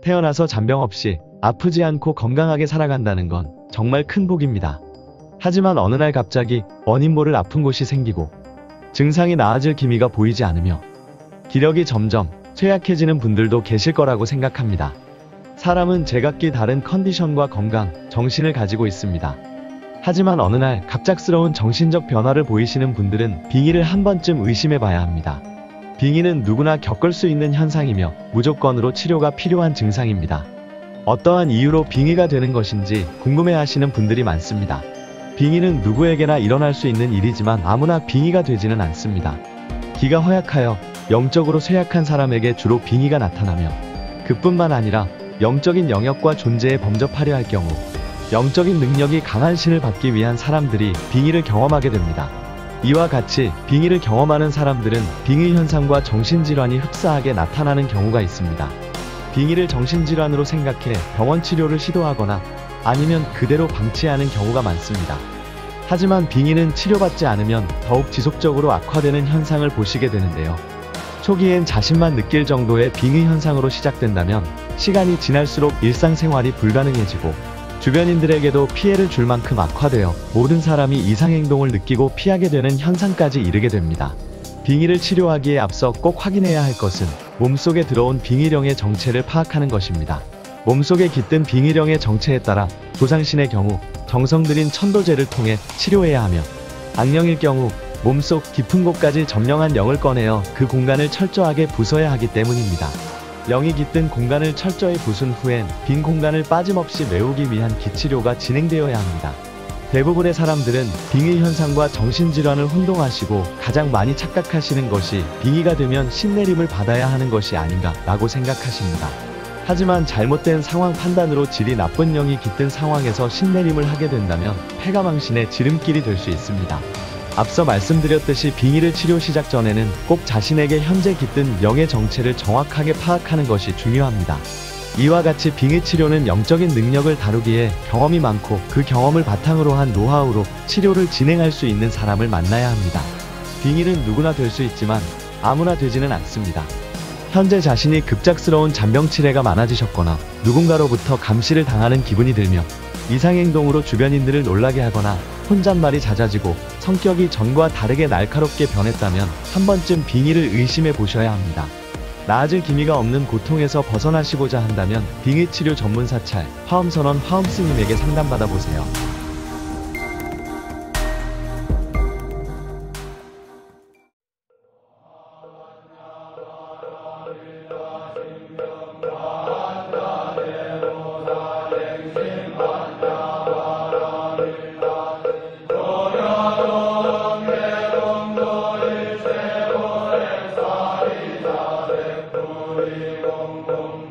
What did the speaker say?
태어나서 잔병 없이 아프지 않고 건강하게 살아간다는 건 정말 큰 복입니다. 하지만 어느 날 갑자기 원인 모를 아픈 곳이 생기고 증상이 나아질 기미가 보이지 않으며 기력이 점점 쇠약해지는 분들도 계실 거라고 생각합니다. 사람은 제각기 다른 컨디션과 건강, 정신을 가지고 있습니다. 하지만 어느 날 갑작스러운 정신적 변화를 보이시는 분들은 빙의를 한 번쯤 의심해 봐야 합니다. 빙의는 누구나 겪을 수 있는 현상이며 무조건으로 치료가 필요한 증상입니다. 어떠한 이유로 빙의가 되는 것인지 궁금해 하시는 분들이 많습니다. 빙의는 누구에게나 일어날 수 있는 일이지만 아무나 빙의가 되지는 않습니다. 기가 허약하여 영적으로 쇠약한 사람에게 주로 빙의가 나타나며 그뿐만 아니라 영적인 영역과 존재에 범접하려 할 경우 영적인 능력이 강한 신을 받기 위한 사람들이 빙의를 경험하게 됩니다. 이와 같이 빙의를 경험하는 사람들은 빙의 현상과 정신질환이 흡사하게 나타나는 경우가 있습니다. 빙의를 정신질환으로 생각해 병원 치료를 시도하거나 아니면 그대로 방치하는 경우가 많습니다. 하지만 빙의는 치료받지 않으면 더욱 지속적으로 악화되는 현상을 보시게 되는데요. 초기엔 자신만 느낄 정도의 빙의 현상으로 시작된다면 시간이 지날수록 일상생활이 불가능해지고 주변인들에게도 피해를 줄 만큼 악화되어 모든 사람이 이상행동을 느끼고 피하게 되는 현상까지 이르게 됩니다. 빙의를 치료하기에 앞서 꼭 확인해야 할 것은 몸속에 들어온 빙의령의 정체를 파악하는 것입니다. 몸속에 깃든 빙의령의 정체에 따라 조상신의 경우 정성 들인 천도제를 통해 치료해야 하며 악령일 경우 몸속 깊은 곳까지 점령한 영을 꺼내어 그 공간을 철저하게 부숴야 하기 때문입니다. 영이 깃든 공간을 철저히 부순 후엔 빈 공간을 빠짐없이 메우기 위한 기치료가 진행되어야 합니다. 대부분의 사람들은 빙의 현상과 정신질환을 혼동하시고 가장 많이 착각하시는 것이 빙의가 되면 신내림을 받아야 하는 것이 아닌가 라고 생각하십니다. 하지만 잘못된 상황 판단으로 질이 나쁜 영이 깃든 상황에서 신내림을 하게 된다면 패가망신의 지름길이 될 수 있습니다. 앞서 말씀드렸듯이 빙의를 치료 시작 전에는 꼭 자신에게 현재 깃든 영의 정체를 정확하게 파악하는 것이 중요합니다. 이와 같이 빙의 치료는 영적인 능력을 다루기에 경험이 많고 그 경험을 바탕으로 한 노하우로 치료를 진행할 수 있는 사람을 만나야 합니다. 빙의는 누구나 될 수 있지만 아무나 되지는 않습니다. 현재 자신이 급작스러운 잔병치레가 많아지셨거나 누군가로부터 감시를 당하는 기분이 들며 이상행동으로 주변인들을 놀라게 하거나 혼잣말이 잦아지고 성격이 전과 다르게 날카롭게 변했다면 한 번쯤 빙의를 의심해 보셔야 합니다. 나아질 기미가 없는 고통에서 벗어나시고자 한다면 빙의 치료 전문 사찰 화엄선원 화엄스님에게 상담받아 보세요. 공